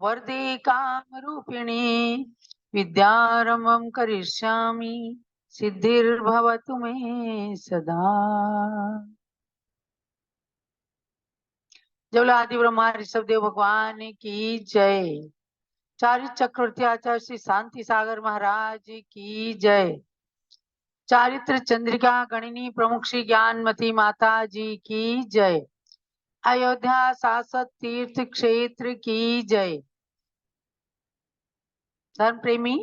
वरदे कामरूपिणी विद्यारम्भं करिष्यामि सिद्धिर्भवतु मे सदा। जब आदि ब्रह्मा ऋषभ देव भगवान की जय। चारित्र चक्रवर्ती आचार्य श्री शांति सागर महाराज की जय। चारित्र चंद्रिका गणिनी प्रमुख श्री ज्ञानमती माता जी की जय। अयोध्या शाश्वत तीर्थ क्षेत्र की जय। धर्म प्रेमी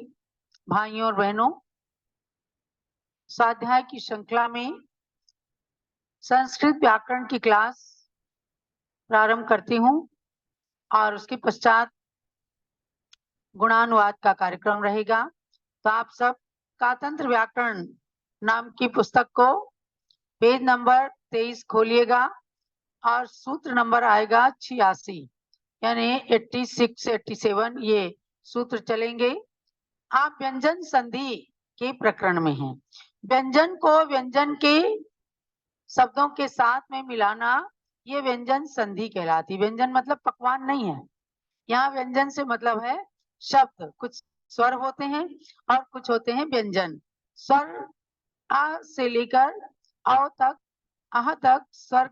भाइयों और बहनों, स्वाध्याय की श्रृंखला में संस्कृत व्याकरण की क्लास प्रारंभ करती हूँ और उसके पश्चात गुणानुवाद का कार्यक्रम रहेगा। तो आप सब कातंत्र व्याकरण नाम की पुस्तक को पेज नंबर 23 खोलिएगा और सूत्र नंबर आएगा 86, यानी 86 87 ये सूत्र चलेंगे। आप व्यंजन संधि के प्रकरण में हैं। व्यंजन को व्यंजन के शब्दों के साथ में मिलाना ये व्यंजन संधि कहलाती। व्यंजन मतलब पकवान नहीं है। यहाँ व्यंजन से मतलब है शब्द। कुछ स्वर होते हैं और कुछ होते हैं व्यंजन। स्वर आ से लेकर अ तक, आह तक स्वर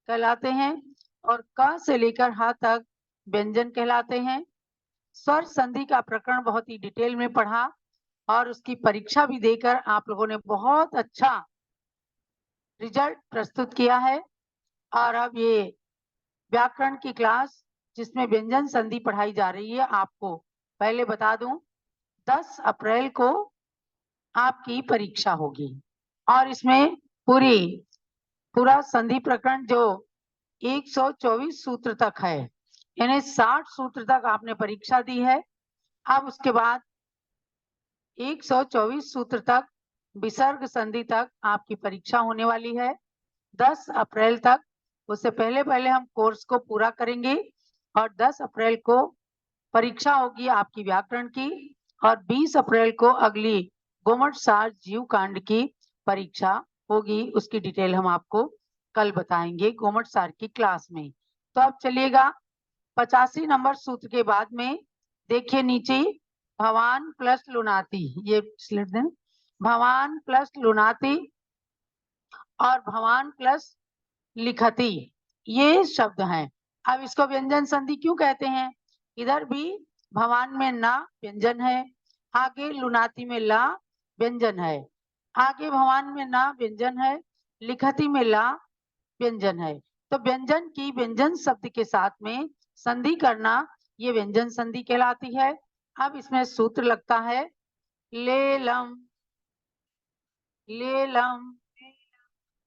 कहलाते हैं और क से लेकर ह तक व्यंजन कहलाते हैं। स्वर संधि का प्रकरण बहुत ही डिटेल में पढ़ा और उसकी परीक्षा भी देकर आप लोगों ने बहुत अच्छा रिजल्ट प्रस्तुत किया है। और अब ये व्याकरण की क्लास जिसमें व्यंजन संधि पढ़ाई जा रही है, आपको पहले बता दूं 10 अप्रैल को आपकी परीक्षा होगी और इसमें पूरा संधि प्रकरण जो 124 सूत्र तक है, यानी 60 सूत्र तक आपने परीक्षा दी है। अब उसके बाद 124 सूत्र तक विसर्ग संधि तक आपकी परीक्षा होने वाली है 10 अप्रैल तक। उससे पहले हम कोर्स को पूरा करेंगे और 10 अप्रैल को परीक्षा होगी आपकी व्याकरण की और 20 अप्रैल को अगली गोमट सार जीव कांड की परीक्षा होगी। उसकी डिटेल हम आपको कल बताएंगे गोमट सार की क्लास में। तो अब चलिएगा 85 नंबर सूत्र के बाद में देखिए नीचे भवान प्लस लुनाती, ये स्लेट दें, भवान प्लस लुनाती और भवान प्लस लिखती ये शब्द हैं। अब इसको व्यंजन संधि क्यों कहते हैं? इधर भी भवान में ना व्यंजन है, आगे लुनाती में ला व्यंजन है, आगे भवान में ना व्यंजन है, लिखती में ला व्यंजन है। तो व्यंजन की व्यंजन शब्द के साथ में संधि करना ये व्यंजन संधि कहलाती है। अब इसमें सूत्र लगता है लेलम, लेलम,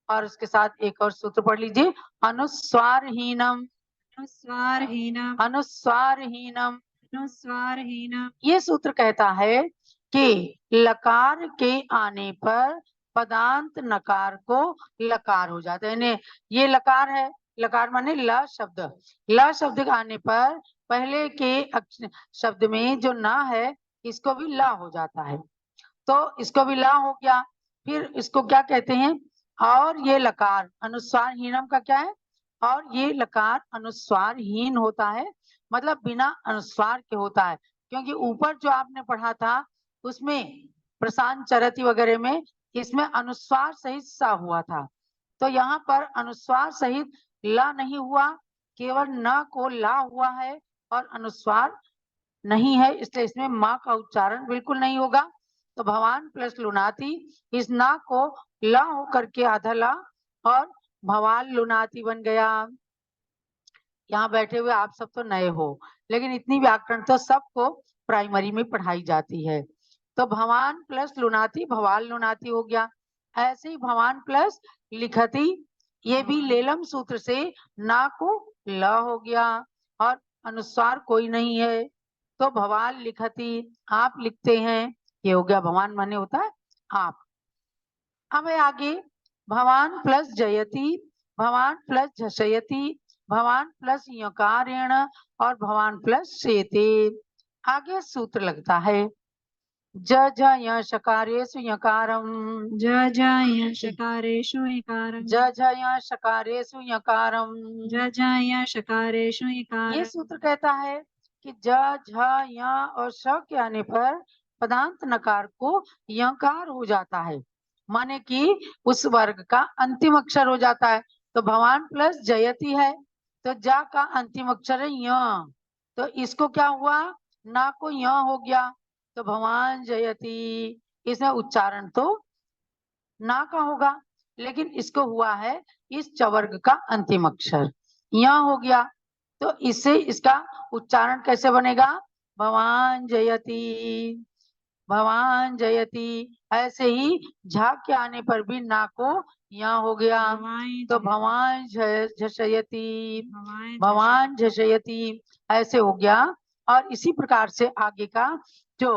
और उसके साथ एक और सूत्र पढ़ लीजिए अनुस्वारहीनम, अनुस्वारहीनम, अनुस्वारहीनम। अनुस्वारहीनम। ये सूत्र कहता है कि लकार के आने पर पदांत नकार को लकार हो जाता है। यानी ये लकार है, लकार माने ल शब्द, ल शब्द के आने पर पहले के शब्द में जो ना है इसको भी ला हो जाता है। तो इसको भी ला हो गया। फिर इसको क्या कहते हैं? और ये लकार अनुस्वारहीनम का क्या है? और ये लकार अनुस्वारहीन होता है, मतलब बिना अनुस्वार के होता है। क्योंकि ऊपर जो आपने पढ़ा था उसमें प्रशांत चरती वगैरह में इसमें अनुस्वार सहित सा हुआ था। तो यहाँ पर अनुस्वार सहित ला नहीं हुआ, केवल न को ला हुआ है और अनुस्वार नहीं है, इसलिए इसमें माँ का उच्चारण बिल्कुल नहीं होगा। तो भवान प्लस लुनाती, इस ना को ला होकर के आधा ला और भवान लुनाती बन गया। यहाँ बैठे हुए आप सब तो नए हो, लेकिन इतनी व्याकरण तो सबको प्राइमरी में पढ़ाई जाती है। तो भवान प्लस लुनाती भवाल लुनाती हो गया। ऐसे ही भवान प्लस लिखती, ये भी लेलम सूत्र से ना को ल हो गया और अनुस्वार कोई नहीं है, तो भवाल लिखती आप लिखते हैं, ये हो गया। भवान माने होता है आप। अब है आगे भवान प्लस जयति, भवान प्लस झषयति, भवान प्लस यकारेण और भवान प्लस शेते। आगे सूत्र लगता है ज ज य शकारेषु यकारम, ज ज य शकारेषु इकारं, ज ज य शकारेषु यकारम। ज ज य शकारेषु ये इकारं। सूत्र कहता है कि ज झ य और श के आने पर पदांत नकार को यकार हो जाता है, माने कि उस वर्ग का अंतिम अक्षर हो जाता है। तो भवान प्लस जयति है, तो जा का अंतिम अक्षर है य, तो इसको क्या हुआ, ना को य हो गया, तो भवान जयति। इसमें उच्चारण तो ना का होगा, लेकिन इसको हुआ है इस चवर्ग का अंतिम अक्षर य हो गया, तो इससे इसका उच्चारण कैसे बनेगा, भवान जयति, भवान जयति। ऐसे ही झा के आने पर भी ना को यहाँ हो गया, भवाय तो जयति। भवान झषयति, भवाय भवान झषयति, ऐसे हो गया। और इसी प्रकार से आगे का जो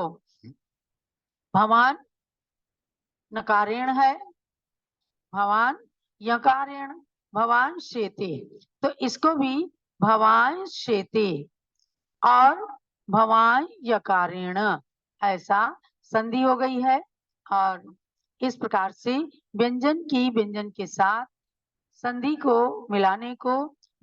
भवान नकारेण है, भवान यकारेण, भवान शेते, तो इसको भी भवान शेते और भवान यकारेण ऐसा संधि हो गई है। और इस प्रकार से व्यंजन की व्यंजन के साथ संधि को मिलाने को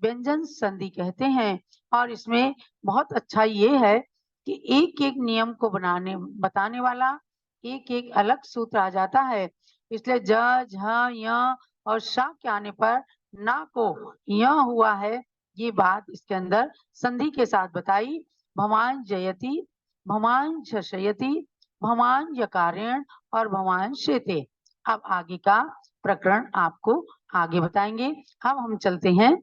व्यंजन संधि कहते हैं। और इसमें बहुत अच्छा ये है कि एक एक नियम को बताने वाला एक एक अलग सूत्र आ जाता है। इसलिए ज झ य और श के आने पर ना को य हुआ है, ये बात इसके अंदर संधि के साथ बताई। भवान जयति, भवान झषयति, भवान यकारेण और भवान शेते। अब आगे का प्रकरण आपको आगे बताएंगे। अब हम चलते हैं